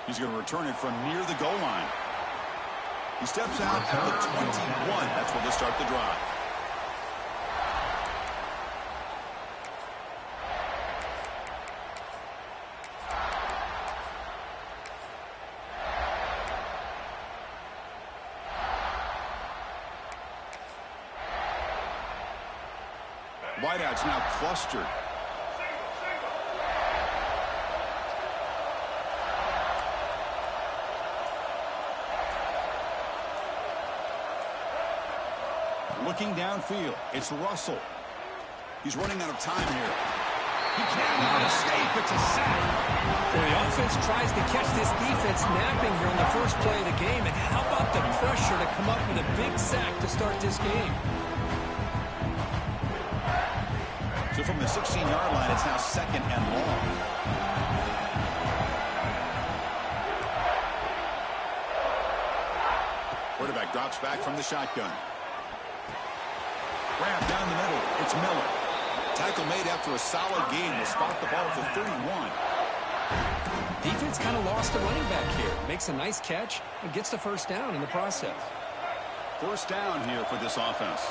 He's going to return it from near the goal line. He steps out at the 21. That's where they'll start the drive. Wideout's now clustered. Looking downfield, it's Russell. He's running out of time here. He cannot escape. It's a sack. Well, the offense tries to catch this defense napping here on the first play of the game. And how about the pressure to come up with a big sack to start this game? So from the 16-yard line, it's now 2nd and long. Quarterback drops back from the shotgun. Grab down the middle. It's Miller. Tackle made after a solid gain. Will spot the ball at the 31. Defense kind of lost a running back here. Makes a nice catch and gets the first down in the process. First down here for this offense.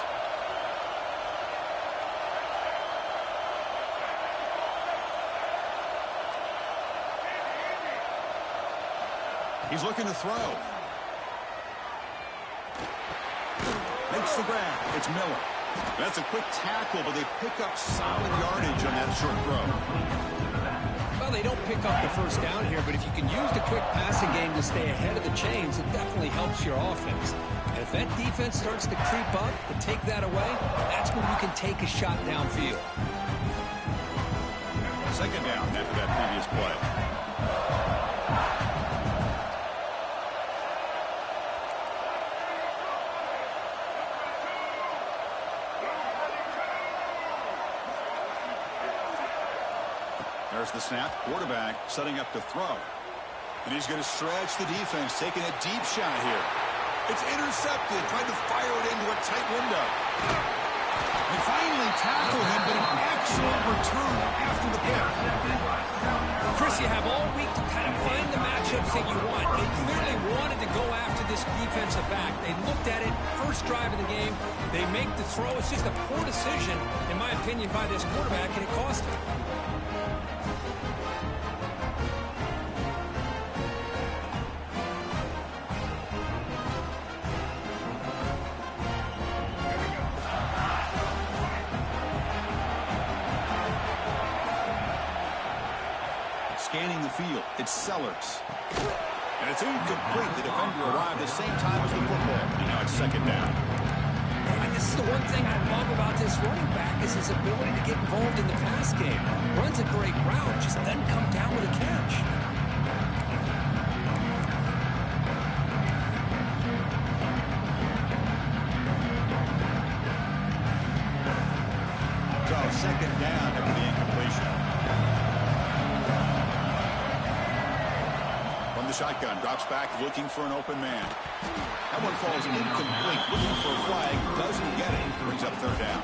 He's looking to throw. Makes the grab. It's Miller. That's a quick tackle, but they pick up solid yardage on that short throw. Well, they don't pick up the first down here, but if you can use the quick passing game to stay ahead of the chains, it definitely helps your offense. And if that defense starts to creep up and take that away, that's when you can take a shot downfield. Second down after that previous play. There's the snap. Quarterback setting up to throw. And he's going to stretch the defense, taking a deep shot here. It's intercepted, trying to fire it into a tight window. They finally tackle him, but an excellent return after the pick. Chris, you have all week to kind of find the matchups that you want. They clearly wanted to go after this defensive back. They looked at it, first drive of the game. They make the throw. It's just a poor decision, in my opinion, by this quarterback, and it cost him. Scanning the field, it's Sellers. And it's incomplete. The defender arrived the same time as the football. And now it's second down. And this is the one thing I love about this running back is his ability to get involved in the pass game. Runs a great route, just doesn't come down with a catch. So second down after the incompletion. From the shotgun, drops back, looking for an open man. That one falls incomplete, looking for a flag, doesn't get it, brings up third down.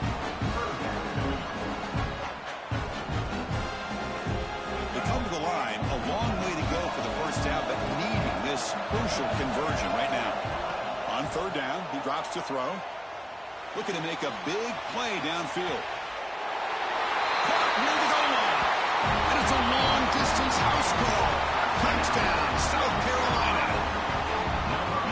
They come to the line, a long way to go for the first down, but needing this crucial conversion right now. On third down, he drops to throw. Looking to make a big play downfield. Caught near the goal line. And it's a long-distance house call. Touchdown, South Carolina.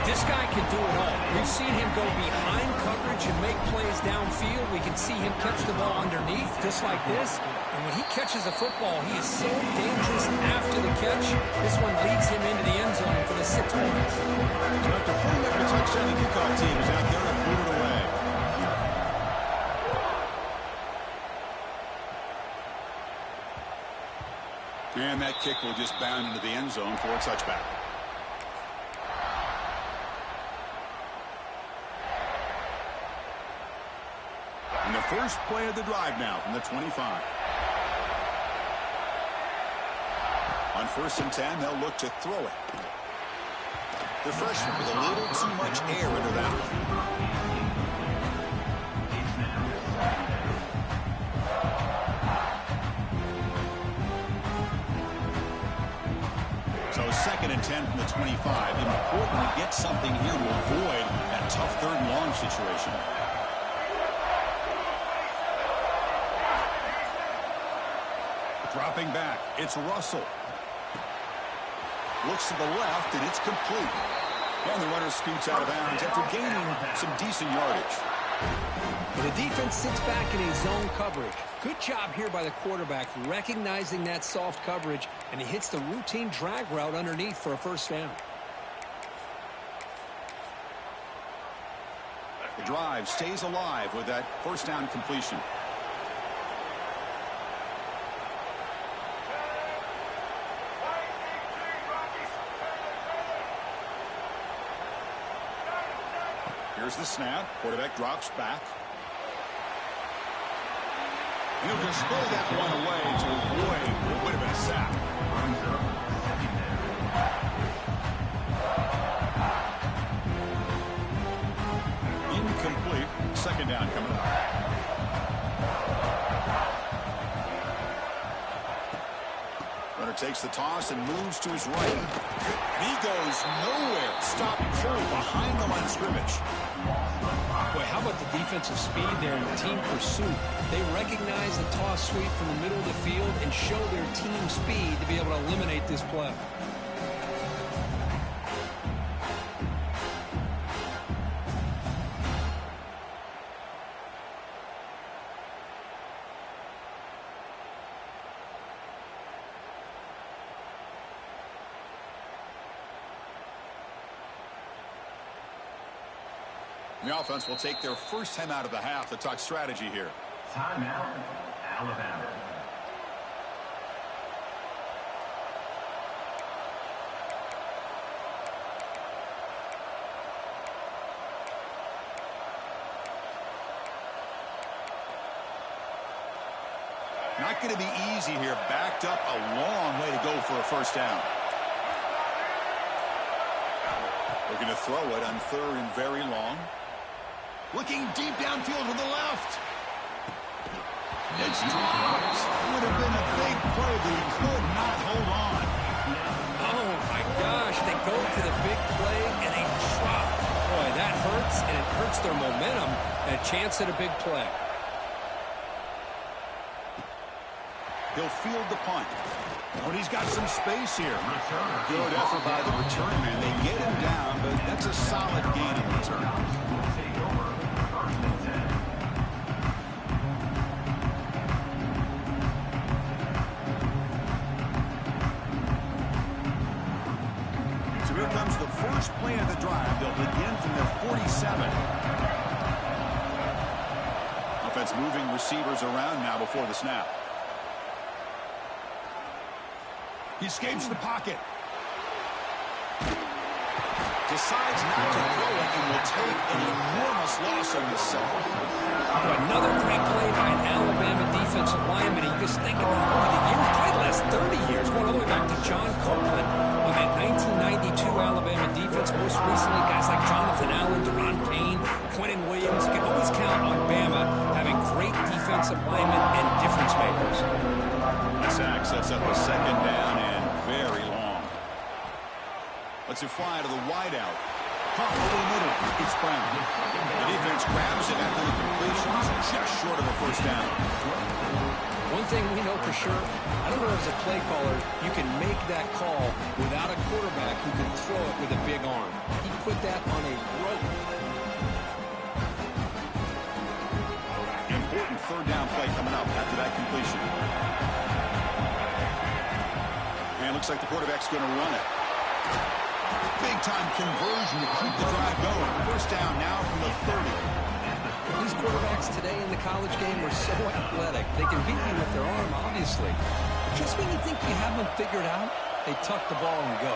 This guy can do it all. We've seen him go behind coverage and make plays downfield. We can see him catch the ball underneath, just like this. And when he catches a football, he is so dangerous after the catch. This one leads him into the end zone for the 6 points. So after putting up a touchdown, the kickoff team is out there to put it away. And that kick will just bound into the end zone for a touchback. And the first play of the drive now from the 25. On 1st and 10, they'll look to throw it. The freshman with a little too much air into that one. So So a 2nd and 10 from the 25. Important to get something here to avoid that tough 3rd and long situation. Dropping back, it's Russell. Looks to the left, and it's complete. And the runner scoots out of bounds after gaining some decent yardage. The defense sits back in a zone coverage. Good job here by the quarterback, recognizing that soft coverage, and he hits the routine drag route underneath for a 1st down. The drive stays alive with that 1st down completion. Here's the snap. Quarterback drops back. He'll just throw that one away to avoid what would have been a sack. Incomplete. 2nd down coming up. Runner takes the toss and moves to his right. And he goes nowhere. Stop cold behind the line of scrimmage. Boy, how about the defensive speed there in the team pursuit? They recognize the toss sweep from the middle of the field and show their team speed to be able to eliminate this play. The offense will take their 1st time out of the half to talk strategy here. Timeout, Alabama. Not going to be easy here. Backed up a long way to go for a 1st down. We're going to throw it on 3rd and very long. Looking deep downfield to the left. It's dropped. Would have been a big play, but he could not hold on. Oh, my gosh. They go to the big play, and they drop. Boy, that hurts, and it hurts their momentum and a chance at a big play. He'll field the punt. But he's got some space here. Good effort by the return man. They get him down, but that's a solid gain in return. So here comes the first play of the drive. They'll begin from their 47. Offense moving receivers around now before the snap. He escapes the pocket. Decides not to throw it and will take an enormous loss on this side. Another great play by an Alabama defensive lineman. You just think about over the years, probably the last 30 years, going all the way back to John Copeland on that 1992 Alabama defense. Most recently, guys like Jonathan Allen, Deron Payne, Quentin Williams. You can always count on Bama having great defensive linemen and difference makers. The sack sets up a 2nd down and very long. Lets it fly to the wideout. Pump over the middle. It's Brown. The defense grabs it after the completion. It's just short of a 1st down. One thing we know for sure, I don't know as a play caller, you can make that call without a quarterback who can throw it with a big arm. He put that on a rope. Important 3rd down play coming up after that completion. And looks like the quarterback's going to run it. Big-time conversion to keep the drive going. 1st down now from the 30. These quarterbacks today in the college game are so athletic. They can beat you with their arm, obviously. But just when you think you have them figured out, they tuck the ball and go.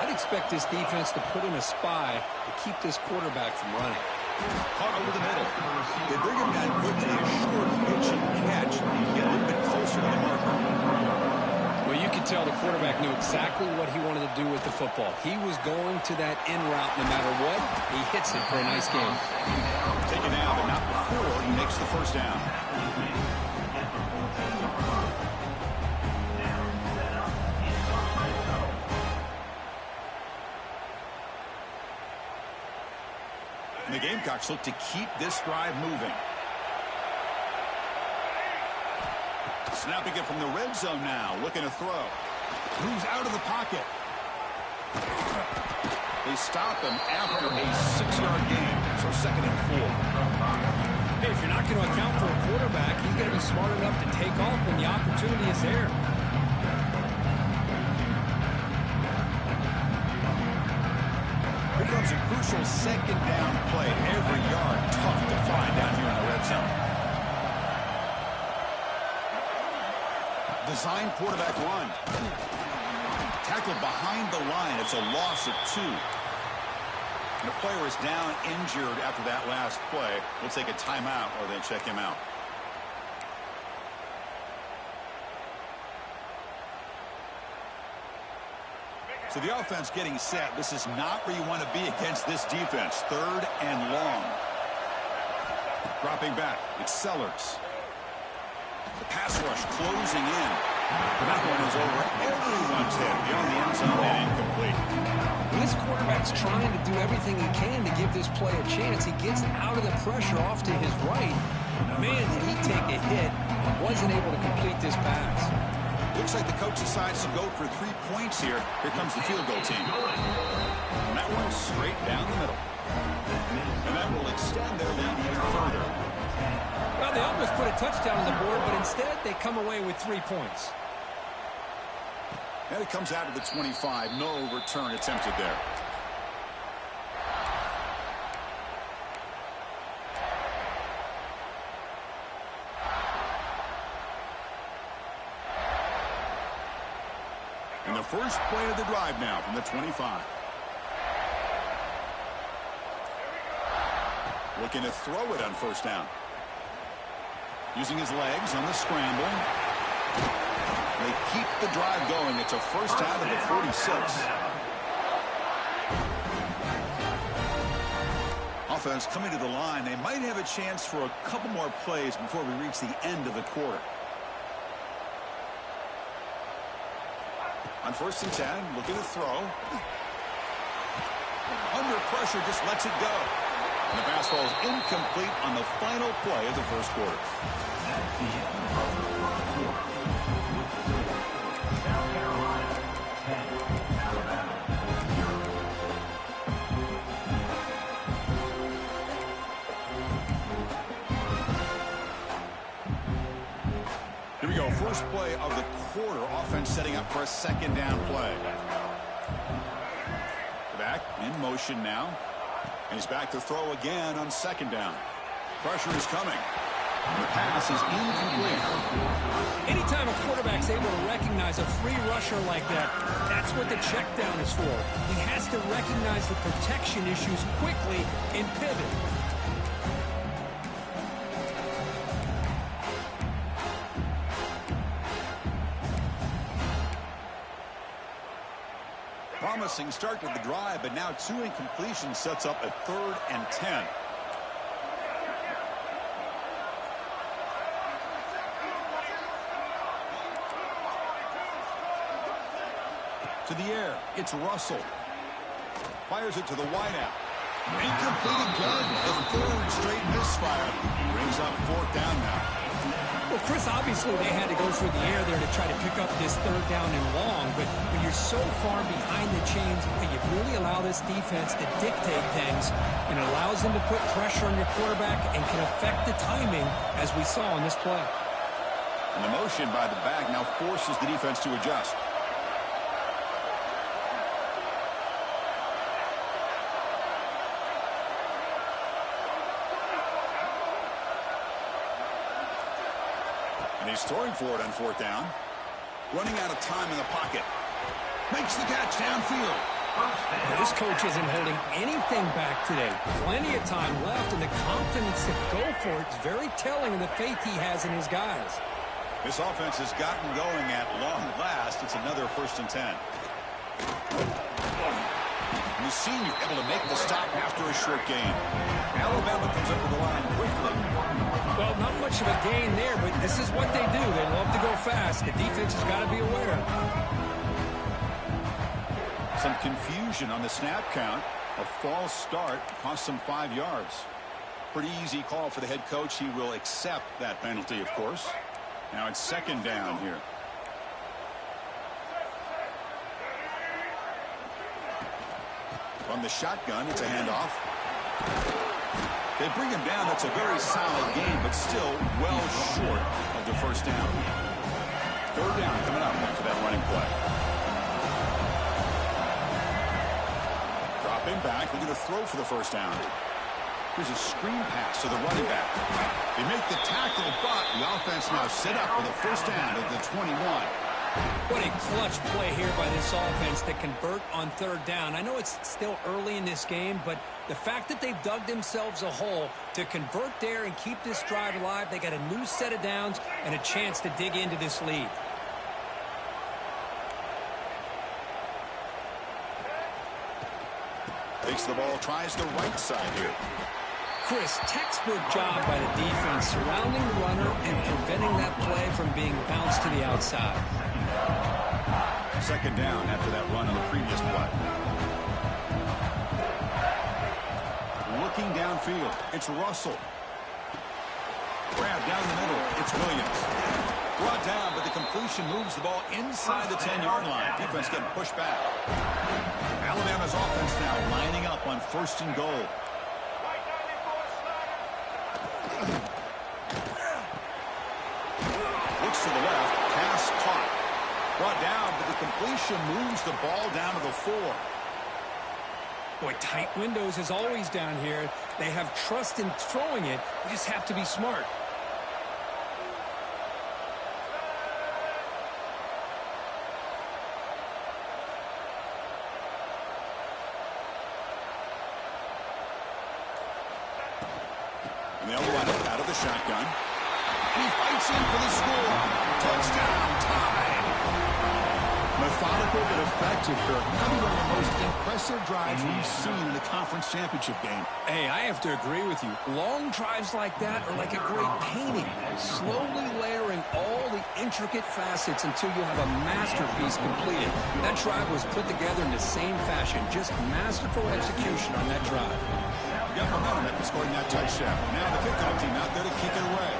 I'd expect this defense to put in a spy to keep this quarterback from running. Caught over the middle. They bring him down quickly, a short pitch and catch, and get a little bit closer to the marker. Well, you could tell the quarterback knew exactly what he wanted to do with the football. He was going to that in route no matter what. He hits it for a nice game. Taken out, but not before he makes the 1st down. And the Gamecocks look to keep this drive moving. Snapping it from the red zone now, looking to throw. Moves out of the pocket. They stop him after a 6-yard gain, so 2nd and 4. Hey, if you're not going to account for a quarterback, he's going to be smart enough to take off when the opportunity is there. Here comes a crucial 2nd down play. Every yard tough to find down here in the red zone. Design quarterback run. Tackled behind the line. It's a loss of 2. And the player is down injured after that last play. We'll take a timeout or then check him out. So the offense getting set. This is not where you want to be against this defense. 3rd and long. Dropping back. It's Sellers. The pass rush closing in. That one is over everyone's head beyond the end zone and incomplete. This quarterback's trying to do everything he can to give this play a chance. He gets out of the pressure off to his right. Man, did he take a hit and wasn't able to complete this pass. Looks like the coach decides to go for 3 points here. Here comes the field goal team. And that one's straight down the middle. And that will extend their lead even further. Well, they almost put a touchdown on the board, but instead they come away with 3 points. And it comes out to the 25. No return attempted there. And the first play of the drive now from the 25. Looking to throw it on 1st down. Using his legs on the scramble. They keep the drive going. It's a 1st down at the 46. Offense coming to the line. They might have a chance for a couple more plays before we reach the end of the quarter. On 1st and 10, looking to throw. Under pressure, just lets it go. And the pass falls incomplete on the final play of the 1st quarter. Here we go. First play of the quarter. Offense setting up for a 2nd down play. Back in motion now. And he's back to throw again on 2nd down. Pressure is coming. And the pass is incomplete. Anytime a quarterback's able to recognize a free rusher like that, that's what the check down is for. He has to recognize the protection issues quickly and pivot. Promising start to the drive, but now 2 incompletions sets up a 3rd and 10. To the air, it's Russell. Fires it to the wideout. Incomplete again. The 3rd straight misfire. Brings up 4th down now. Well, Chris, obviously they had to go through the air there to try to pick up this 3rd down and long, but when you're so far behind the chains, you really allow this defense to dictate things, and it allows them to put pressure on your quarterback and can affect the timing, as we saw in this play. And the motion by the back now forces the defense to adjust. He's throwing for it on 4th down. Running out of time in the pocket. Makes the catch downfield. Now, this coach isn't holding anything back today. Plenty of time left, and the confidence to go for it is very telling of the faith he has in his guys. This offense has gotten going at long last. It's another 1st and 10. And the senior able to make the stop after a short gain. Alabama comes up to the line quickly. Well, not much of a gain there, but this is what they do. They love to go fast. The defense has got to be aware. Some confusion on the snap count. A false start cost him 5 yards. Pretty easy call for the head coach. He will accept that penalty, of course. Now it's second down here. From the shotgun, it's a handoff. They bring him down. That's a very solid game, but still well short of the first down. Third down coming up after that running play. Dropping back, we're going to throw for the first down. Here's a screen pass to the running back. They make the tackle, but the offense now set up with a first down at the 21. What a clutch play here by this offense to convert on third down. I know it's still early in this game, but the fact that they've dug themselves a hole to convert there and keep this drive alive, they got a new set of downs and a chance to dig into this lead. Takes the ball, tries the right side here. Chris, textbook job by the defense surrounding the runner and preventing that play from being bounced to the outside. Second down after that run on the previous play. Looking downfield, it's Russell. Grab down the middle, it's Williams. Brought down, but the completion moves the ball inside the 10-yard line. Defense getting pushed back. Alabama's offense now lining up on first and goal. Looks to the left, pass caught. Brought down, but the completion moves the ball down to the 4. Boy, tight windows as always down here. They have trust in throwing it. You just have to be smart. And they'll run it out of the shotgun. He fights in for the score. Touchdown, tied. Methodical but effective, Kirk. Probably one of the most impressive drives we've seen in the conference championship game. Hey, I have to agree with you. Long drives like that are like a great painting. Slowly layering all the intricate facets until you have a masterpiece completed. That drive was put together in the same fashion. Just masterful execution on that drive. Got momentum after scoring that touchdown. Now the kickoff team out there to kick it away.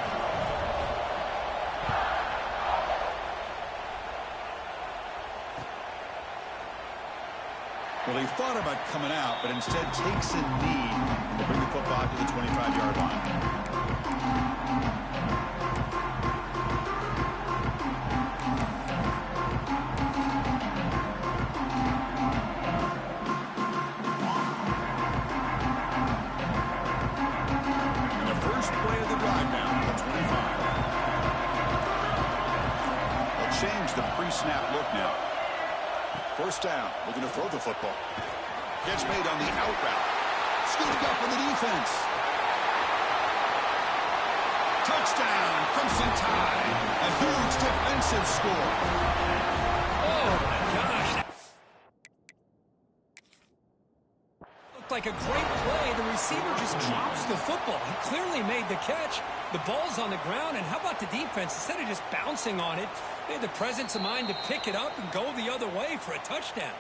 Well, he thought about coming out, but instead takes a knee to bring the football to the 25-yard line. And the first play of the drive now, the 25. They'll change the pre-snap look now. First down, we're going to throw the football. Catch made on the out route. Scooped up with the defense. Touchdown, Crimson Tide. A huge defensive score. Oh, my gosh. Looked like a great play. The receiver just drops the football. He clearly made the catch. The ball's on the ground, and how about the defense? Instead of just bouncing on it, they had the presence of mind to pick it up and go the other way for a touchdown.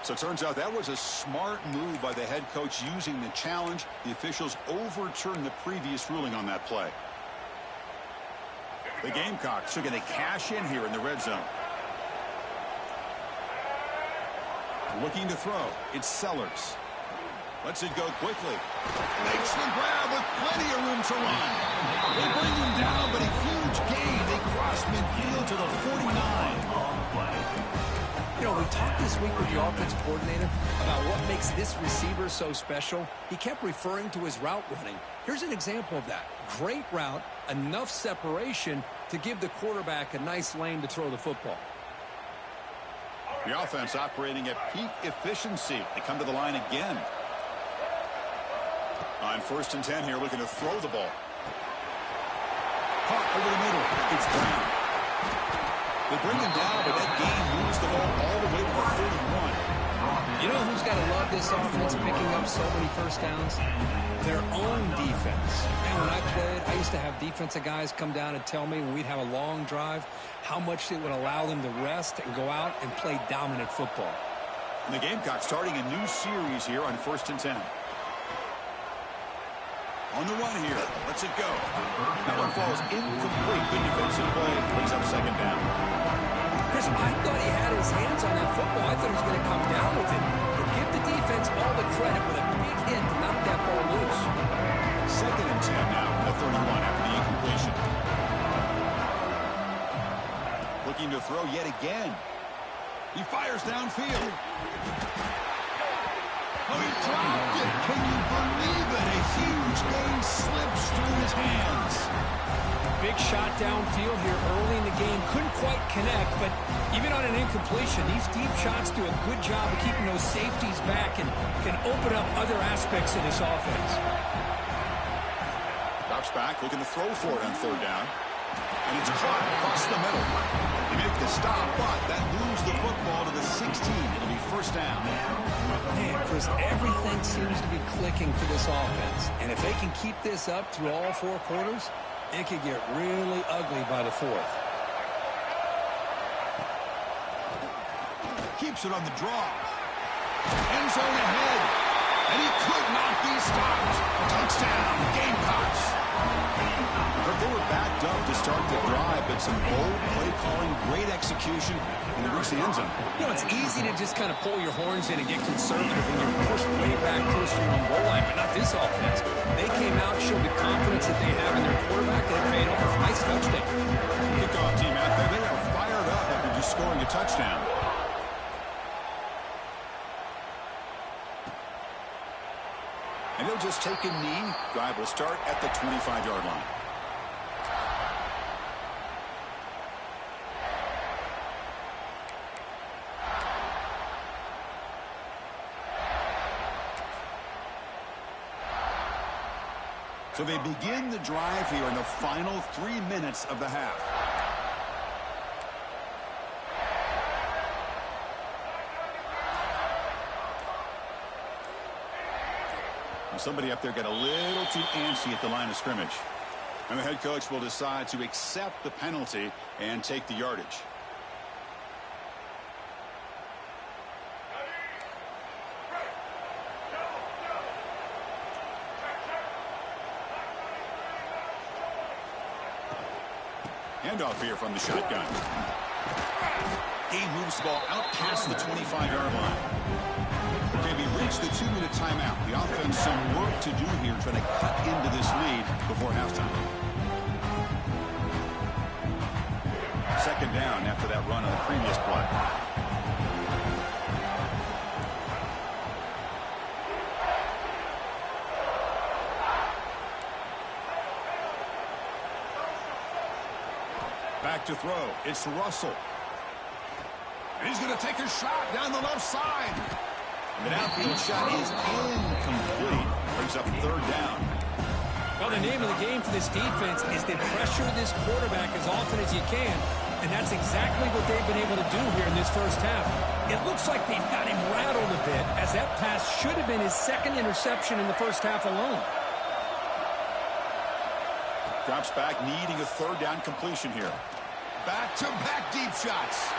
So it turns out that was a smart move by the head coach using the challenge. The officials overturned the previous ruling on that play. The Gamecocks are going to cash in here in the red zone. Looking to throw. It's Sellers. Lets it go quickly. Makes the grab with plenty of room to run. They bring him down, but a huge gain. They cross midfield to the 49. You know, we talked this week with the offensive coordinator about what makes this receiver so special. He kept referring to his route running. Here's an example of that. Great route, enough separation to give the quarterback a nice lane to throw the football. The offense operating at peak efficiency. They come to the line again. On first and 10 here, looking to throw the ball. Caught over the middle. It's Brown. They bring him down, but that gain moves the ball all the way to the 31. You know who's got to love this offense picking up so many first downs? Their own defense. And when I played, I used to have defensive guys come down and tell me when we'd have a long drive how much it would allow them to rest and go out and play dominant football. And the Gamecocks starting a new series here on 1st and 10. On the run here. Lets it go. That one falls incomplete. Good defensive play. Brings up 2nd down. Chris, I thought he had his hands on that football. I thought he was going to come down with it. But give the defense all the credit with a big hit to knock that ball loose. 2nd and 10 now from the 31 after the incompletion. Looking to throw yet again. He fires downfield. Oh, he dropped it. Can you believe it? A huge gain slips through his hands. Big shot downfield here early in the game. Couldn't quite connect, but even on an incompletion, these deep shots do a good job of keeping those safeties back and can open up other aspects of this offense. Drops back, looking to throw for it on 3rd down. And it's caught across the middle. They make the stop, but that moves the football to the 16. It'll be 1st down. Man, Chris, everything seems to be clicking for this offense. And if they can keep this up through all 4 quarters, it could get really ugly by the 4th. Keeps it on the draw. End zone ahead. And he could not be stopped. Touchdown, Gamecocks. But they were backed up to start the drive, but some bold play calling, great execution, and they reached the end zone. You know, it's easy to just kind of pull your horns in and get conservative when you're pushed way back close to your own goal line, but not this offense. They came out, showed the confidence that they have in their quarterback, and it paid off. Nice touchdown. Kickoff team out there. They are fired up after just scoring a touchdown. And they'll just take a knee. Drive will start at the 25-yard line. So they begin the drive here in the final 3 minutes of the half. Somebody up there got a little too antsy at the line of scrimmage. And the head coach will decide to accept the penalty and take the yardage. Handoff here from the shotgun. He moves the ball out past the 25-yard line. Okay, we reached the 2-minute timeout. The offense some work to do here trying to cut into this lead before halftime. 2nd down after that run on the previous play. Back to throw. It's Russell. And he's going to take a shot down the left side. The downfield shot is incomplete. Brings up 3rd down. Well, the name of the game for this defense is to pressure this quarterback as often as you can, and that's exactly what they've been able to do here in this first half. It looks like they've got him rattled a bit, as that pass should have been his 2nd interception in the first half alone. Drops back, needing a 3rd down completion here. Back-to-back deep shots.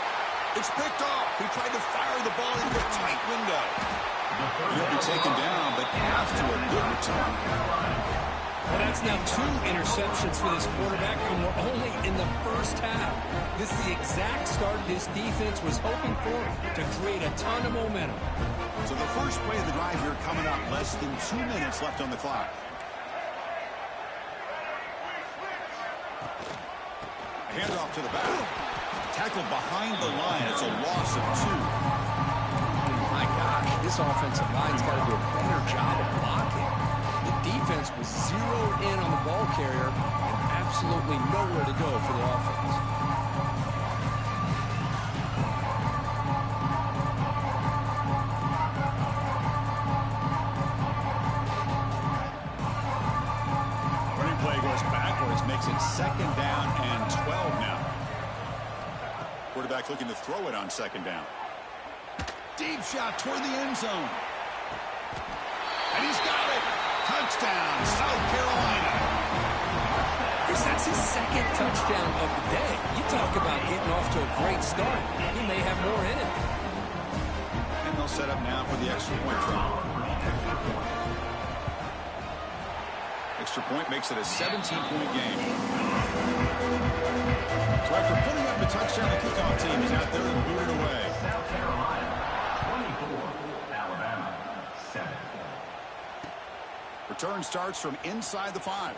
It's picked off. He tried to fire the ball into a tight window. He'll be taken down, but after a good return. Well, that's now 2 interceptions for this quarterback, and we're only in the first half. This is the exact start this defense was hoping for to create a ton of momentum. So the first play of the drive here coming up. Less than 2 minutes left on the clock. Handoff to the back. Tackled behind the line. It's a loss of 2. My gosh, this offensive line's got to do a better job of blocking. The defense was zeroed in on the ball carrier and absolutely nowhere to go for the offense. Running play goes backwards, makes it 2nd down and 12 now. Quarterback looking to throw it on 2nd down. Deep shot toward the end zone. And he's got it. Touchdown, South Carolina. Chris, that's his 2nd touchdown of the day. You talk about getting off to a great start. He may have more in it. And they'll set up now for the extra point try. Extra point makes it a 17-point game. So after putting up a touchdown, the kickoff team is out there and booted away. South Carolina, 24. Alabama, 7. Return starts from inside the 5.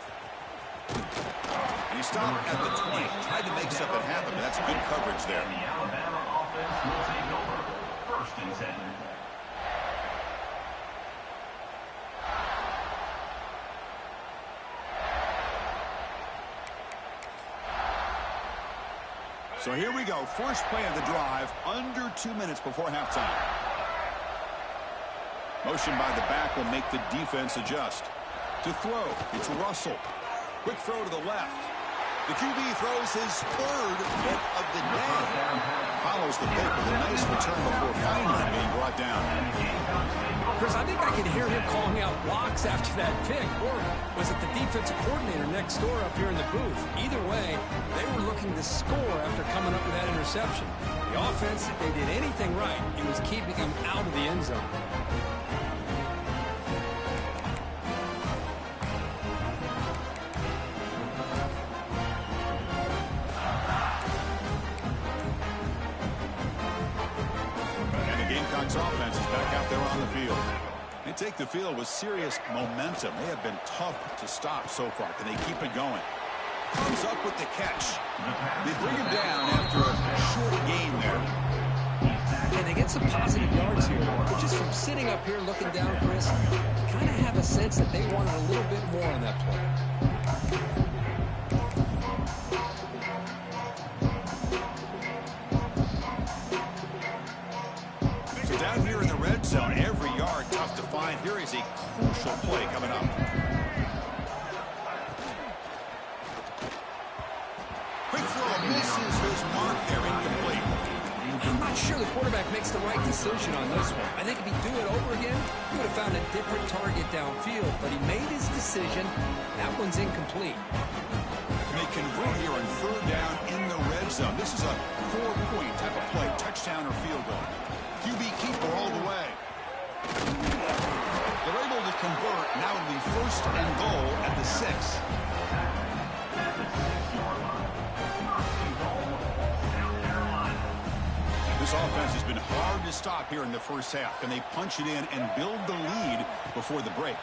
And he stopped at the 20. Tried to make something happen, but that's good coverage there. And the Alabama offense will take over. 1st and 10. So here we go. First play of the drive, under 2 minutes before halftime. Motion by the back will make the defense adjust. To throw, it's Russell. Quick throw to the left. The QB throws his 3rd hit of the day. Follows the pick with a nice return before finally being brought down. Chris, I think I could hear him calling out blocks after that pick. Or was it the defensive coordinator next door up here in the booth? Either way, they were looking to score after coming up with that interception. The offense, if they did anything right, it was keeping them out of the end zone. Offense is back out there on the field. They take the field with serious momentum. They have been tough to stop so far. Can they keep it going? Comes up with the catch. They bring him down after a short gain there. And they get some positive yards here. But just from sitting up here looking down, Chris, you kind of have a sense that they wanted a little bit more on that play. Here in the red zone, every yard tough to find. Here is a crucial play coming up. Quick throw misses his mark there, incomplete. I'm not sure the quarterback makes the right decision on this one. I think if he'd do it over again, he would have found a different target downfield, but he made his decision. That one's incomplete. And they convert here on 3rd down in the red zone. This is a 4-point type of play, touchdown or field goal. QB keeper all the way. They're able to convert. Now it'll be 1st and goal at the 6. This offense has been hard to stop here in the first half. Can they punch it in and build the lead before the break?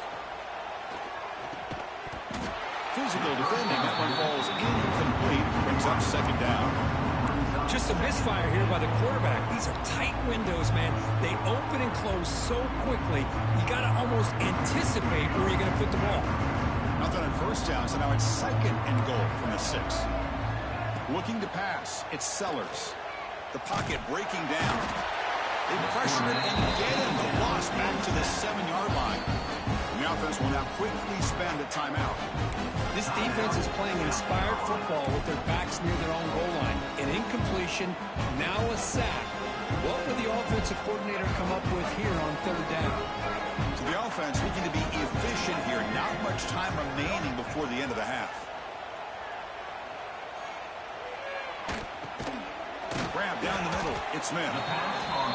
Physical defending. That one falls incomplete. Brings up 2nd down. Just a misfire here by the quarterback. These are tight windows, man. They open and close so quickly. You got to almost anticipate where you're going to put the ball. Nothing on 1st down, so now it's 2nd and goal from the 6. Looking to pass. It's Sellers. The pocket breaking down. They pressure it and get him. The loss back to the 7-yard line. And the offense will now quickly spend a timeout. This defense is playing inspired football with their backs near their own goal line. An incompletion, now a sack. What would the offensive coordinator come up with here on 3rd down? So the offense looking to be efficient here. Not much time remaining before the end of the half. Grab down the middle. It's Smith.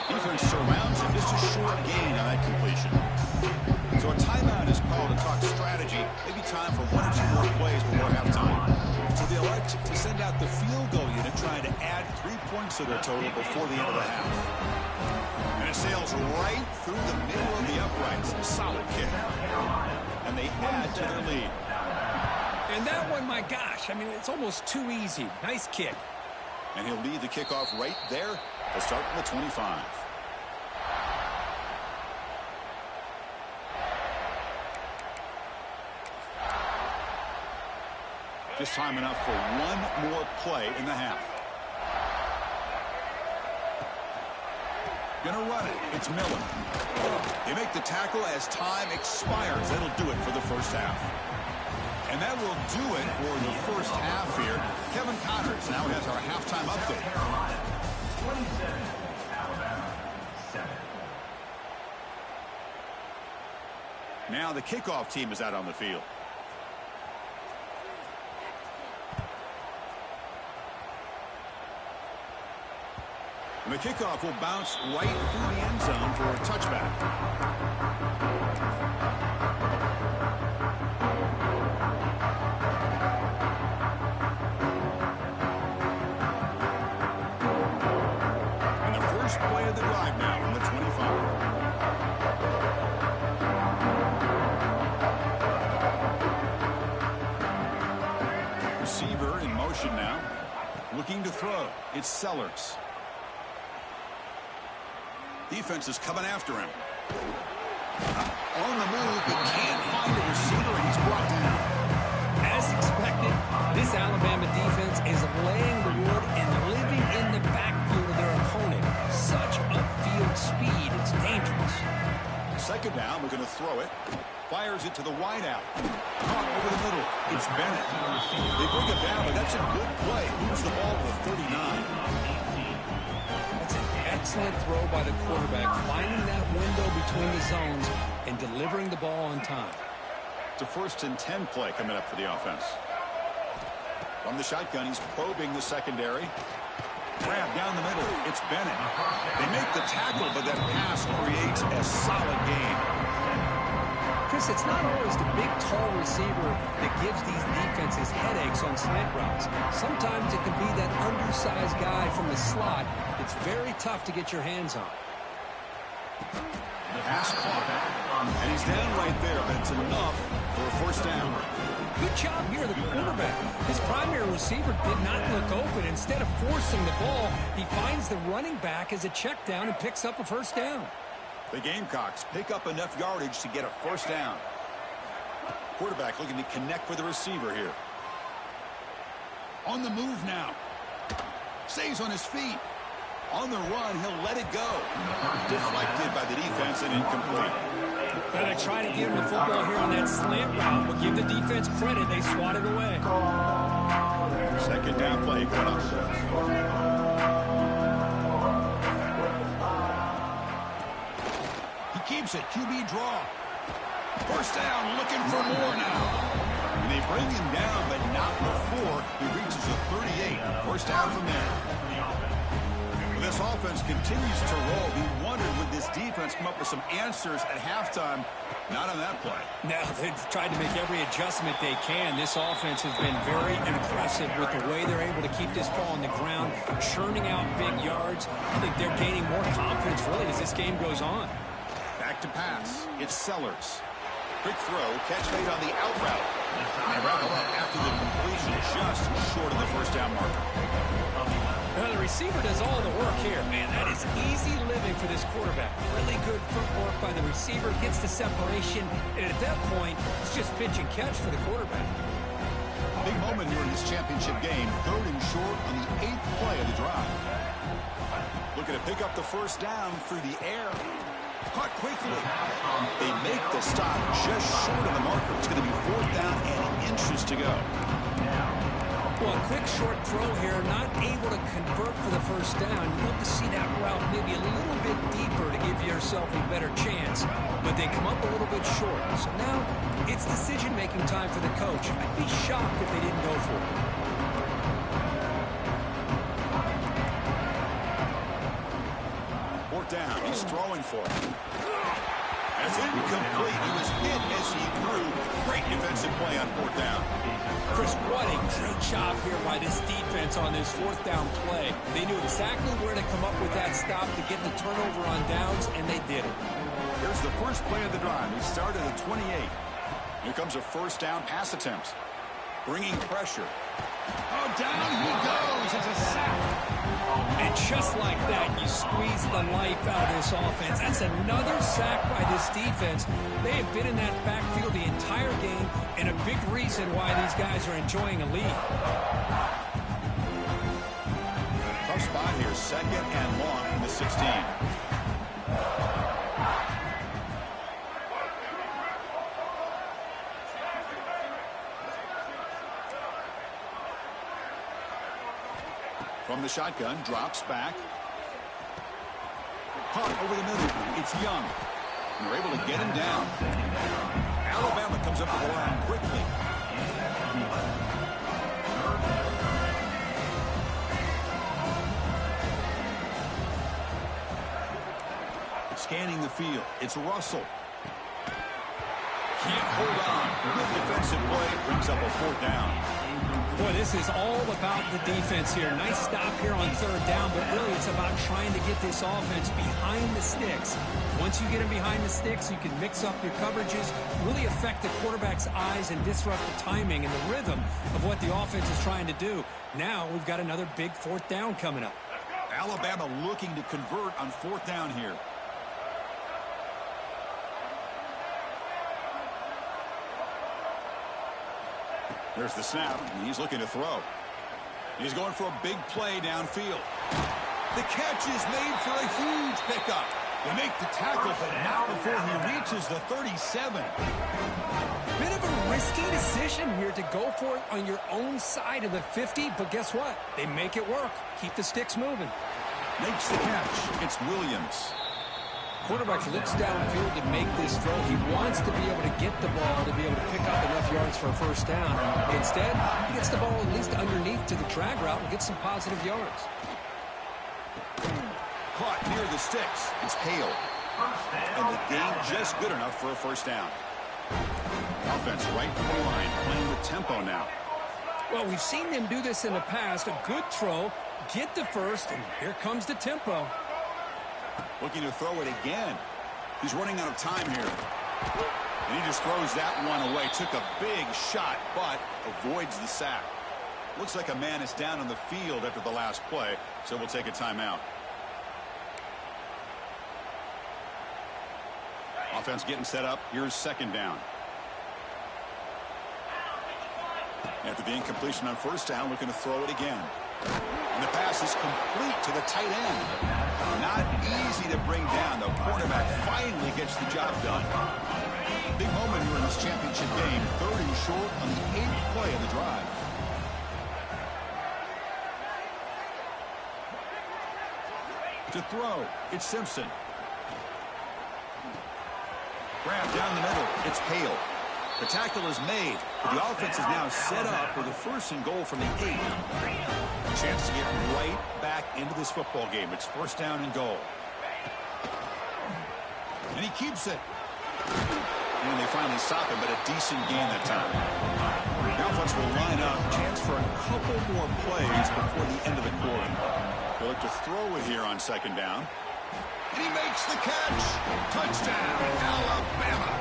Defense surrounds him. Just a short gain on that completion. So a timeout is called to talk strategy. Maybe time for 1 or 2 more plays before halftime. So they elect to send out the field goal unit, trying to add 3 points to their total before the end of the half. And it sails right through the middle of the uprights. Solid kick. And they add to their lead. And that one, my gosh, I mean, it's almost too easy. Nice kick. And he'll lead the kickoff right there. They'll start from the 25. Just time enough for 1 more play in the half. Gonna run it. It's Miller. They make the tackle as time expires. That'll do it for the first half. And that will do it for the first half here. Kevin Connors now has our halftime update. Carolina, 27. Alabama, 7. Now the kickoff team is out on the field. And the kickoff will bounce right through the end zone for a touchback. And the first play of the drive now from the 25. Receiver in motion now. Looking to throw. It's Sellers. Defense is coming after him. On the move, he can't find a receiver, and he's brought down. As expected, this Alabama defense is laying the wood and living in the backfield of their opponent. Such upfield speed, it's dangerous. Second down, we're going to throw it. Fires it to the wideout. Caught over the middle. It's Bennett. They bring it down, but that's a good play. Moves the ball to the 39. That's an excellent throw by the quarterback, finding that window between the zones and delivering the ball on time. It's a 1st and 10 play coming up for the offense. From the shotgun, he's probing the secondary. Grab down the middle. It's Bennett. They make the tackle, but that pass creates a solid gain. Chris, it's not always the big, tall receiver that gives these defenses headaches on slant routes. Sometimes it can be that undersized guy from the slot. It's very tough to get your hands on. Pass caught. And he's down right there, but it's enough for a 1st down. Good job here, the quarterback. His primary receiver did not look open. Instead of forcing the ball, he finds the running back as a check down and picks up a 1st down. The Gamecocks pick up enough yardage to get a 1st down. Quarterback looking to connect with the receiver here. On the move now. Stays on his feet. On the run, he'll let it go. Deflected by the defense and incomplete. They try to give him the football here on that slant route, but give the defense credit. They swat it away. Second down play coming up. He keeps it. QB draw. 1st down, looking for more now. And they bring him down, but not before he reaches a 38. 1st down from there. This offense continues to roll. We wondered, would this defense come up with some answers at halftime? Not on that play. No, they've tried to make every adjustment they can. This offense has been very impressive with the way they're able to keep this ball on the ground, churning out big yards. I think they're gaining more confidence, really, as this game goes on. Back to pass. It's Sellers. Quick throw. Catch made on the out route. And wrap it up after the completion, just short of the 1st down marker. Well, the receiver does all the work here, man. That is easy living for this quarterback. Really good footwork by the receiver, gets the separation, and at that point, it's just pitch and catch for the quarterback. Big moment here in this championship game. 3rd and short on the 8th play of the drive. Looking to pick up the 1st down through the air. Caught quickly. They make the stop just short of the marker. It's going to be 4th down and inches to go. Well, a quick short throw here, not able to convert for the 1st down. You hope to see that route maybe a little bit deeper to give yourself a better chance, but they come up a little bit short. So now it's decision-making time for the coach. I'd be shocked if they didn't go for it. 4th down, he's throwing for it. That's incomplete. He was hit as he threw. Great defensive play on 4th down. Chris, what a great job here by this defense on this 4th down play. They knew exactly where to come up with that stop to get the turnover on downs, and they did it. Here's the first play of the drive. He started at 28. Here comes a 1st down pass attempt. Bringing pressure. Oh, down he goes. It's a sack. And just like that, you squeeze the life out of this offense. That's another sack by this defense. They have been in that backfield the entire game, and a big reason why these guys are enjoying a lead. Tough spot here, 2nd and long from the 16. From the shotgun, drops back. Caught over the middle. It's Young. And they're able to get him down. Alabama comes up with the line quickly. scanning the field. It's Russell. Can't hold on. Good defensive play. Brings up a 4th down. Boy, this is all about the defense here. Nice stop here on 3rd down, but really it's about trying to get this offense behind the sticks. Once you get them behind the sticks, you can mix up your coverages, really affect the quarterback's eyes and disrupt the timing and the rhythm of what the offense is trying to do. Now we've got another big 4th down coming up. Alabama looking to convert on 4th down here. There's the snap, and he's looking to throw. He's going for a big play downfield. The catch is made for a huge pickup. They make the tackle, but not before he reaches the 37. Bit of a risky decision here to go for it on your own side of the 50, but guess what? They make it work. Keep the sticks moving. Makes the catch. It's Williams. Quarterback looks downfield to make this throw. He wants to be able to get the ball to be able to pick up enough yards for a 1st down. Instead, he gets the ball at least underneath to the drag route and gets some positive yards. Caught near the sticks. It's Hale. And the gain just good enough for a 1st down. Offense right to the line, playing with tempo now. Well, we've seen them do this in the past. A good throw, get the 1st, and here comes the tempo. Looking to throw it again. He's running out of time here. And he just throws that one away. Took a big shot, but avoids the sack. Looks like a man is down on the field after the last play, so we'll take a timeout. Offense getting set up. Here's 2nd down. After the incompletion on 1st down, looking to throw it again. And the pass is complete to the tight end. Not easy to bring down. The cornerback finally gets the job done. Big moment here in this championship game. 3rd and short on the 8th play of the drive. To throw, it's Simpson. Grab down the middle. It's Hale. The tackle is made, but the offense is now set up for the 1st and goal from the 8. A chance to get right back into this football game. It's 1st down and goal. And he keeps it. And they finally stop him, but a decent gain that time. The offense will line up. Chance for a couple more plays before the end of the quarter. They'll look to throw it here on 2nd down. And he makes the catch. Touchdown, Alabama.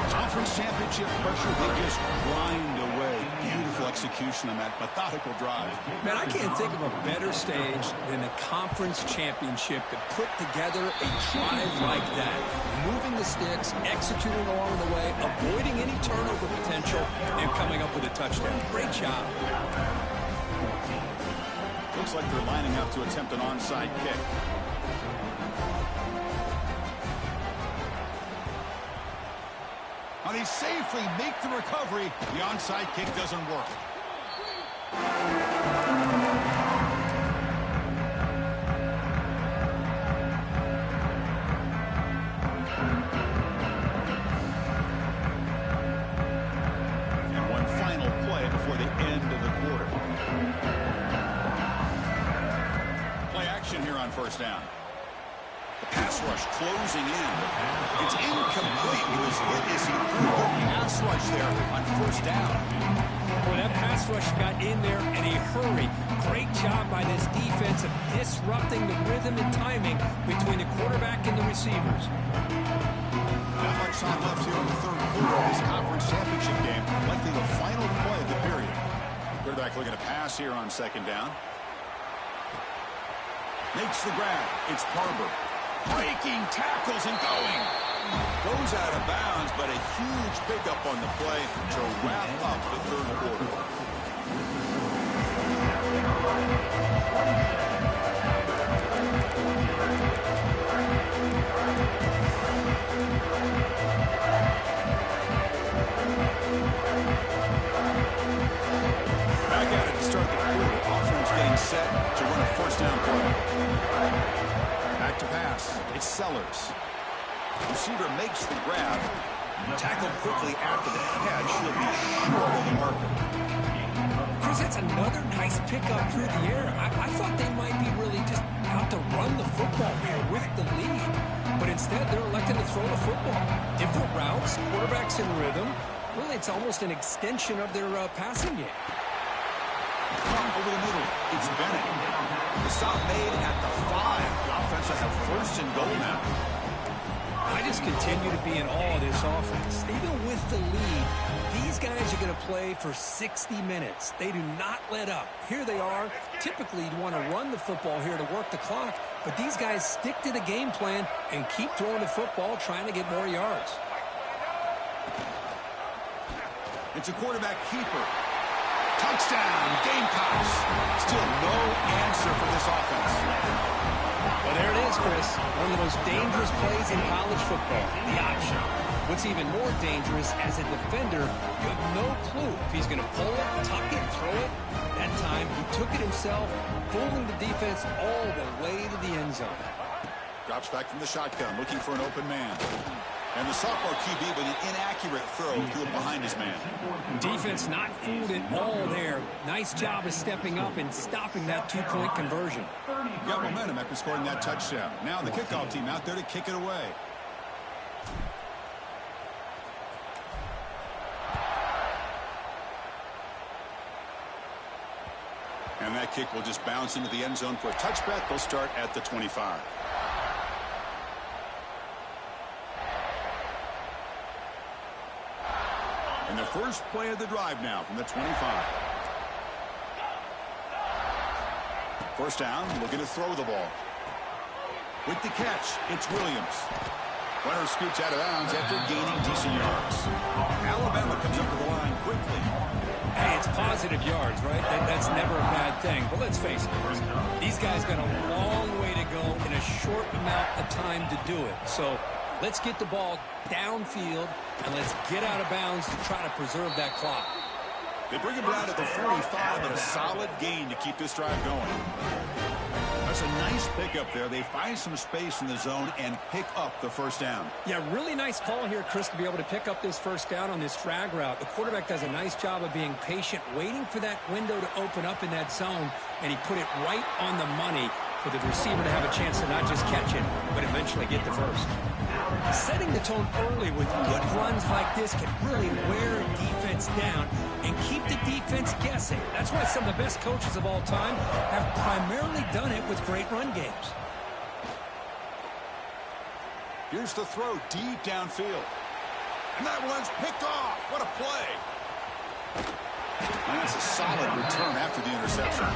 Conference championship pressure, they just grind away. Beautiful execution on that methodical drive. Man, I can't think of a better stage than the conference championship to put together a drive like that. Moving the sticks, executing along the way, avoiding any turnover potential, and coming up with a touchdown. Great job. Looks like they're lining up to attempt an onside kick. Now they safely make the recovery. The onside kick doesn't work. And one final play before the end of the quarter. Play action here on 1st down. Pass rush closing in. It's incomplete. He was hit as he threw the pass rush there on 1st down. Well, that pass rush got in there in a hurry. Great job by this defense of disrupting the rhythm and timing between the quarterback and the receivers. Not much time left here in the 3rd quarter of this conference championship game. Likely the final play of the period. Quarterback looking to pass here on 2nd down. Makes the grab. It's Barber. Breaking tackles and going. Goes out of bounds, but a huge pickup on the play to wrap up the 3rd quarter. Back at it to start the quarter. Offense getting set to run a 1st down play. Back to pass. It's Sellers. Receiver makes the grab. Tackled quickly after the catch. He'll be short of the marker. Chris, that's another nice pickup through the air. I thought they might be really just out to run the football here with the lead. But instead, they're electing to throw the football. Different routes, quarterbacks in rhythm. Really, it's almost an extension of their passing game. Over the middle, it's Bennett. The stop made at the 5. The offense will have first and goal now. I just continue to be in awe of this offense. Even with the lead, these guys are going to play for 60 minutes. They do not let up. Here they are. Typically, you'd want to run the football here to work the clock, but these guys stick to the game plan and keep throwing the football, trying to get more yards. It's a quarterback keeper. Touchdown, Gamecocks. Still no answer for this offense. Well, there it is, Chris. One of the most dangerous plays in college football, the option. What's even more dangerous, as a defender, you have no clue if he's going to pull it, tuck it, throw it. That time, he took it himself, fooling the defense all the way to the end zone. Drops back from the shotgun, looking for an open man. And the sophomore QB with an inaccurate throw threw it behind his man. Defense not fooled at all there. Nice job of stepping up and stopping that two-point conversion. Got momentum after scoring that touchdown. Now the kickoff team out there to kick it away. And that kick will just bounce into the end zone for a touchback. They'll start at the 25. And the first play of the drive now from the 25. First down, looking to throw the ball. With the catch, it's Williams. Runner scoots out of bounds after gaining decent yards. Alabama comes up to the line quickly. Hey, it's positive yards, right? That's never a bad thing. But let's face it, these guys got a long way to go in a short amount of time to do it. So let's get the ball downfield, and let's get out of bounds to try to preserve that clock. They bring him down at the 45, but a solid gain to keep this drive going. That's a nice pickup there. They find some space in the zone and pick up the first down. Yeah, really nice call here, Chris, to be able to pick up this first down on this drag route. The quarterback does a nice job of being patient, waiting for that window to open up in that zone, and he put it right on the money for the receiver to have a chance to not just catch it, but eventually get the first. Setting the tone early with good runs like this can really wear a defense down and keep the defense guessing. That's why some of the best coaches of all time have primarily done it with great run games. Here's the throw deep downfield. And that one's picked off. What a play. And that's a solid return after the interception.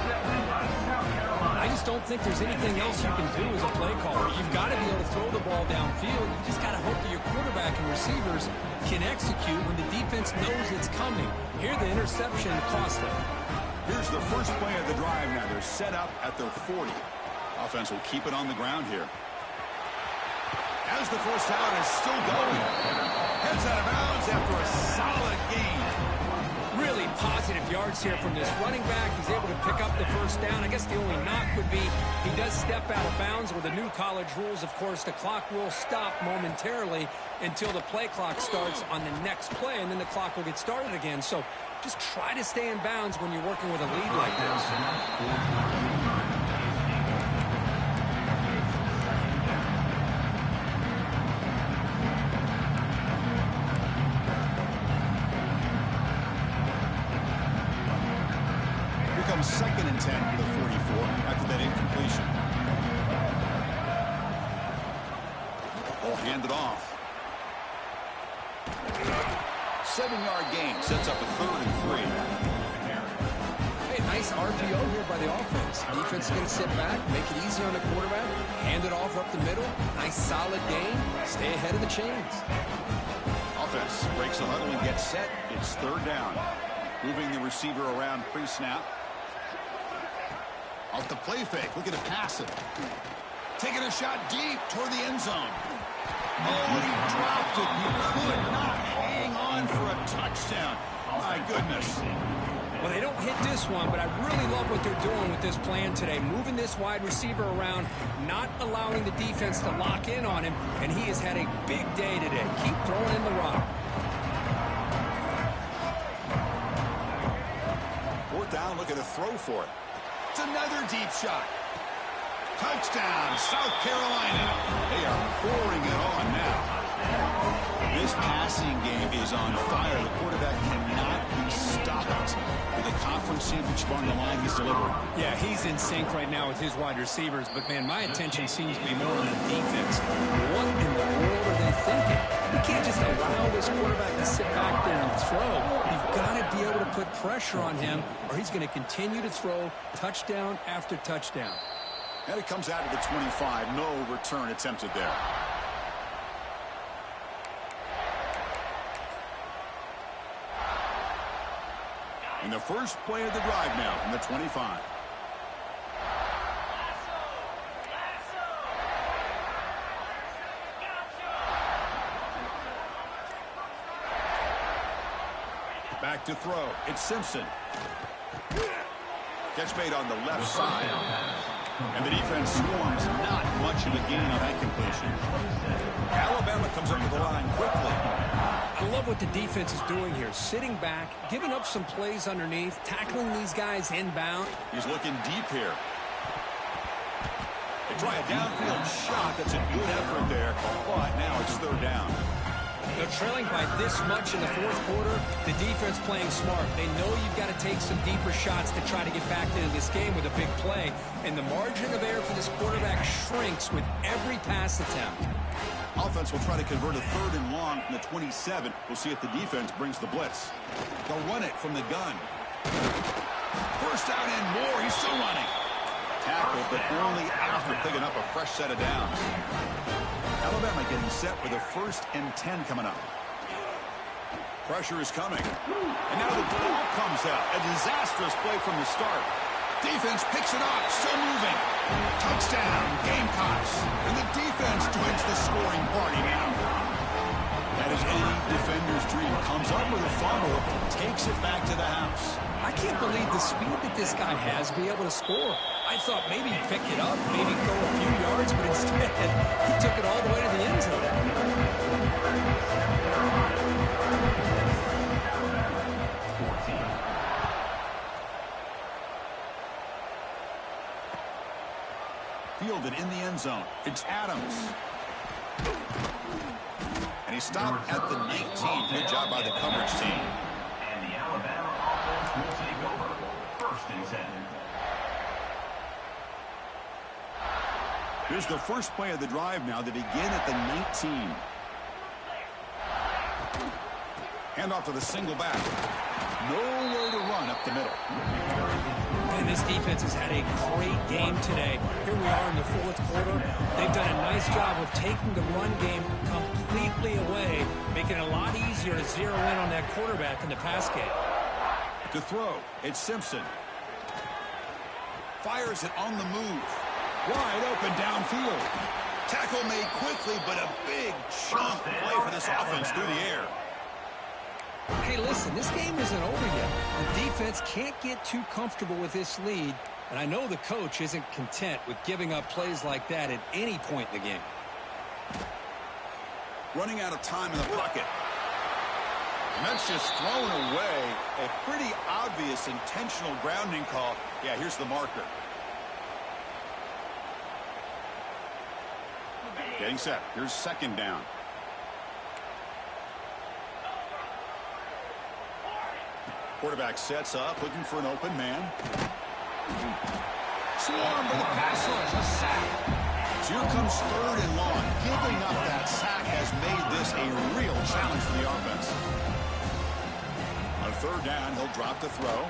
I just don't think there's anything else you can do as a play caller. You've got to be able to throw the ball downfield. You just got to hope that your quarterback and receivers can execute when the defense knows it's coming. Here, the interception cost them. Here's the first play of the drive now. They're set up at their 40. Offense will keep it on the ground here. As the first down is still going. Heads out of bounds after a solid gain. Really positive yards here from this running back. He's able to pick up the first down. I guess the only knock would be he does step out of bounds. With the new college rules, of course, the clock will stop momentarily until the play clock starts on the next play, and then the clock will get started again. So just try to stay in bounds when you're working with a lead like this. Second and 10 for the 44 after that incompletion. Ball handed off. 7-yard gain sets up a 3rd and 3. Hey, nice RPO here by the offense. Defense is going to sit back, make it easy on the quarterback, hand it off up the middle. Nice solid gain. Stay ahead of the chains. Offense breaks the huddle and gets set. It's 3rd down. Moving the receiver around pre-snap. Off the play fake, looking to pass it. Taking a shot deep toward the end zone. Oh, he dropped it. He could not hang on for a touchdown. My goodness. Well, they don't hit this one, but I really love what they're doing with this plan today. Moving this wide receiver around, not allowing the defense to lock in on him, and he has had a big day today. Keep throwing in the rock. 4th down down, looking to throw for it. It's another deep shot. Touchdown, South Carolina. They are pouring it on now. This passing game is on fire. The quarterback cannot be stopped. With a conference championship on the line, he's delivering. Yeah, he's in sync right now with his wide receivers. But, man, my attention seems to be more on the defense. What in the world are they thinking? You can't just allow this quarterback to sit back there and throw. You've got to be able to put pressure on him, or he's going to continue to throw touchdown after touchdown. And it comes out of the 25. No return attempted there. And the first play of the drive now from the 25. Back to throw. It's Simpson. Catch made on the left side. And the defense swarms. Not much of a gain on that completion. Alabama comes up to the line quickly. I love what the defense is doing here. Sitting back, giving up some plays underneath, tackling these guys inbound. He's looking deep here. They try a downfield shot. That's a good effort there. But now it's third down. They're trailing by this much in the fourth quarter. The defense playing smart. They know you've got to take some deeper shots to try to get back into this game with a big play. And the margin of error for this quarterback shrinks with every pass attempt. Offense will try to convert a third and long from the 27. We'll see if the defense brings the blitz. They'll run it from the gun. First down and more. He's still running. Tackle, but only after picking up a fresh set of downs. Alabama getting set with a 1st and 10 coming up. Pressure is coming. And now the ball comes out. A disastrous play from the start. Defense picks it up. Still moving. Touchdown, Gamecocks. And the defense joins the scoring party now. That is any defender's dream. Comes up with a fumble. Takes it back to the house. I can't believe the speed that this guy has to be able to score. I thought maybe he'd pick it up, maybe go a few yards, but instead he took it all the way to the end zone. Fielded in the end zone. It's Adams. And he stopped at the 19. Good job by the coverage team. And the Alabama offense will take over. 1st and 10. Here's the first play of the drive now. They begin at the 19. Handoff to the single back. Nowhere to run up the middle. And this defense has had a great game today. Here we are in the fourth quarter. They've done a nice job of taking the run game completely away, making it a lot easier to zero in on that quarterback in the pass game. To throw, it's Simpson. Fires it on the move. Wide open downfield. Tackle made quickly, but a big chunk play for this offense through the air. Hey, listen, this game isn't over yet. The defense can't get too comfortable with this lead, and I know the coach isn't content with giving up plays like that at any point in the game. Running out of time in the pocket. And that's just thrown away. A pretty obvious intentional grounding call. Yeah, here's the marker. Getting set. Here's 2nd down. Quarterback sets up, looking for an open man. Swarmed by the pass rush. A sack. So here comes 3rd and long. Giving up that sack has made this a real challenge for the offense. On 3rd down, he'll drop the throw.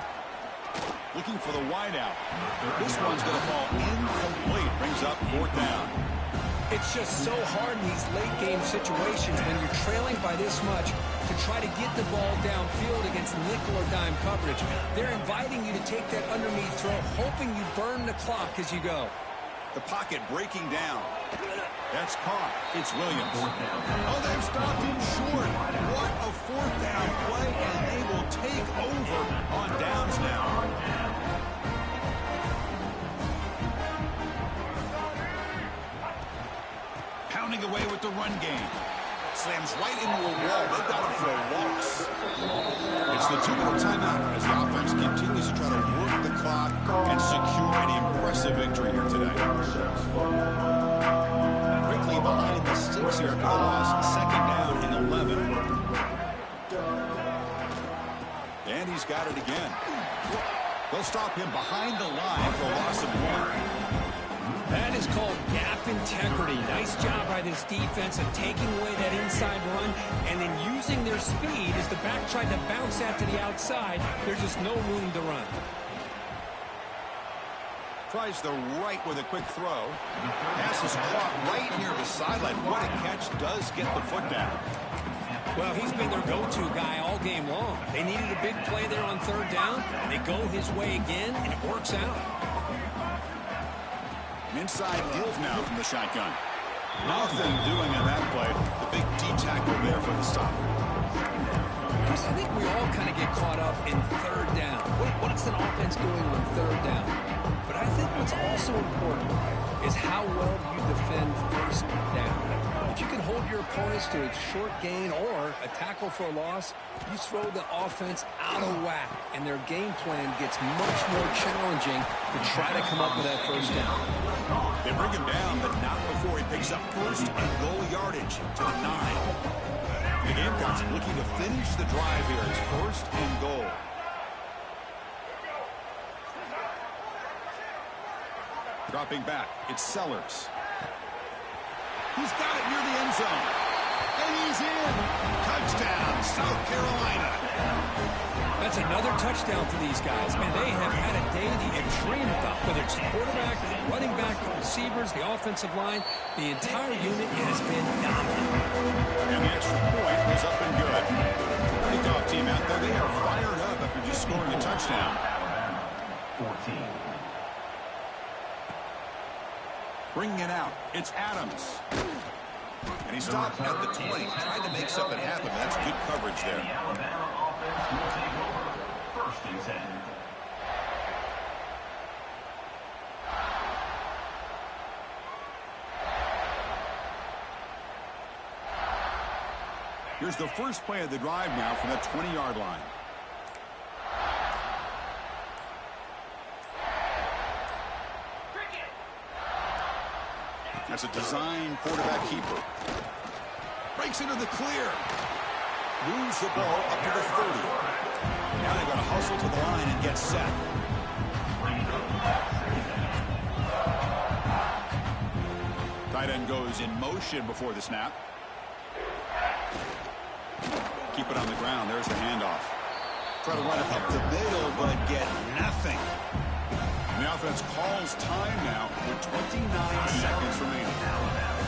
Looking for the wideout. This one's going to fall incomplete. Brings up 4th down. It's just so hard in these late-game situations when you're trailing by this much to try to get the ball downfield against nickel or dime coverage. They're inviting you to take that underneath throw, hoping you burn the clock as you go. The pocket breaking down. That's caught. It's Williams. Oh, they've stopped him short. What a 4th down play, and they will take over on downs now. Pounding away with the run game. slams right into a wall. They've got him for a loss. It's the 2-minute timeout as the offense continues to try to work the clock and secure an impressive victory here today. Quickly behind the sticks here after the loss. Second down and 11. And he's got it again. They'll stop him behind the line for a loss of 1. That is called gap integrity. Nice job by this defense of taking away that inside run and then using their speed as the back tried to bounce that to the outside. There's just no room to run. Tries the right with a quick throw. Pass is caught right near the sideline. What a catch. Does get the foot down. Well, he's been their go-to guy all game long. They needed a big play there on third down, and they go his way again, and it works out. Inside deals now from the shotgun. Nothing doing in that play. The big D tackle there for the stop. Chris, I think we all kind of get caught up in third down. What's an offense doing on third down? But I think what's also important is how well you defend first down. If you can hold your opponents to a short gain or a tackle for a loss, you throw the offense out of whack, and their game plan gets much more challenging to try to come up with that first down. They bring him down, but not before he picks up first and goal yardage to the 9. The Gamecocks looking to finish the drive here. It's first and goal. Dropping back, it's Sellers. He's got it near the end zone. And he's in. Touchdown, South Carolina. That's another touchdown for these guys. Man, they have had a day that you dream about, whether it's the quarterback, the running back, the receivers, the offensive line. The entire unit has been dominant. And the extra point was up and good. Kickoff team out there, they are fired up after just scoring a touchdown. 14. Bringing it out, it's Adams. And he stopped at the 20, trying to make something happen. That's good coverage there. The Alabama offense will take over. First and 10. Here's the first play of the drive now from the 20-yard line. That's a design quarterback keeper. Breaks into the clear. Moves the ball up to the 30. Now they've got to hustle to the line and get set. Tight end goes in motion before the snap. Keep it on the ground. There's the handoff. Try to run it up the middle, but get nothing. And the offense calls time now with 29 seconds remaining.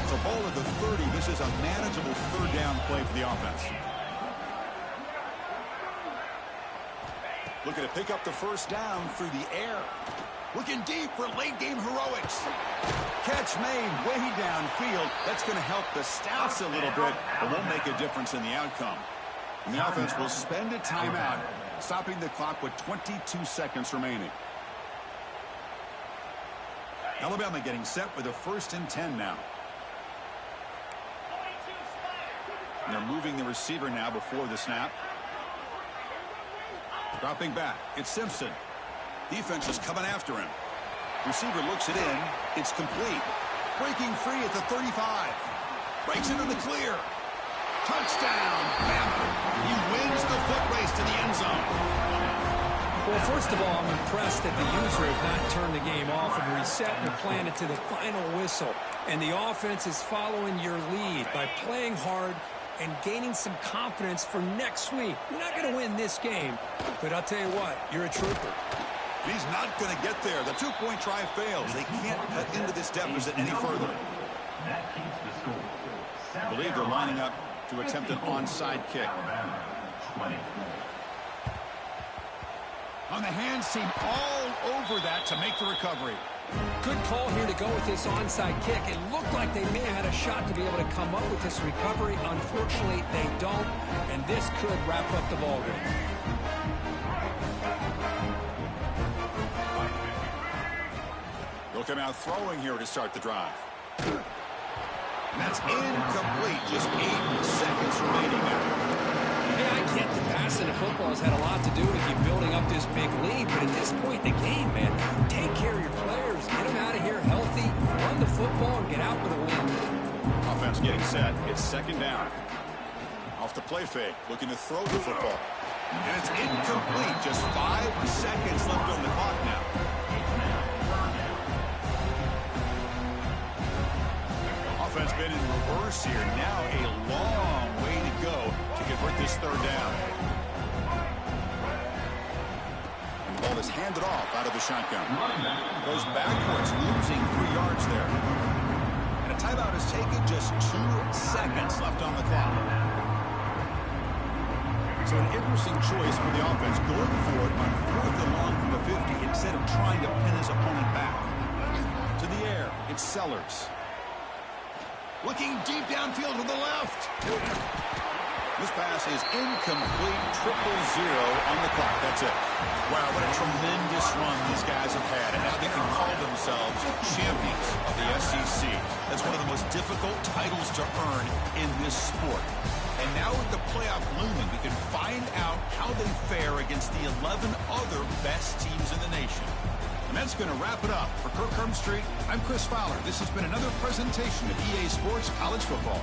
So ball at the 30. This is a manageable third down play for the offense. Looking to pick up the first down through the air. Looking deep for late game heroics. Catch made way downfield. That's going to help the Stouts a little bit, but won't make a difference in the outcome. And the offense will spend a timeout, stopping the clock with 22 seconds remaining. Alabama getting set with a first and 10 now. And they're moving the receiver now before the snap. Dropping back, it's Simpson. Defense is coming after him. Receiver looks it in. It's complete. Breaking free at the 35. Breaks into the clear. Touchdown, Bama. He wins the foot race to the end zone. Well, first of all, I'm impressed that the user has not turned the game off and reset and planned it to the final whistle. And the offense is following your lead by playing hard and gaining some confidence for next week. You're not going to win this game, but I'll tell you what, you're a trooper. He's not going to get there. The two-point try fails. They can't cut into this deficit any further. That keeps the score. I believe they're lining up to attempt an onside kick. Alabama, 20. On the hands team all over that to make the recovery. Good call here to go with this onside kick. It looked like they may have had a shot to be able to come up with this recovery. Unfortunately, they don't, and this could wrap up the ball game. They'll come out throwing here to start the drive. And that's incomplete. Just 8 seconds remaining now. Hey, I get that passing the football has had a lot to do with you building up this big lead, but at this point in the game, man, take care of your players. Get them out of here healthy, run the football, and get out with a win. Offense getting set. It's second down. Off the play fake, looking to throw the football. And it's incomplete. Just 5 seconds left on the clock now. Offense been in reverse here. Now a long way to go to convert this third down. The ball is handed off out of the shotgun. Goes backwards, losing 3 yards there. And a timeout is taken. Just 2 seconds left on the clock. So an interesting choice for the offense, going for it on 4th and long from the 50 instead of trying to pin his opponent back. To the air, it's Sellers. Looking deep downfield to the left. This pass is incomplete. 0-0 on the clock. That's it. Wow, what a tremendous run these guys have had. And now they can call themselves champions of the SEC. That's one of the most difficult titles to earn in this sport. And now with the playoff looming, we can find out how they fare against the 11 other best teams in the nation. And that's going to wrap it up. For Kirk Herbstreit, I'm Chris Fowler. This has been another presentation of EA Sports College Football.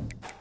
it.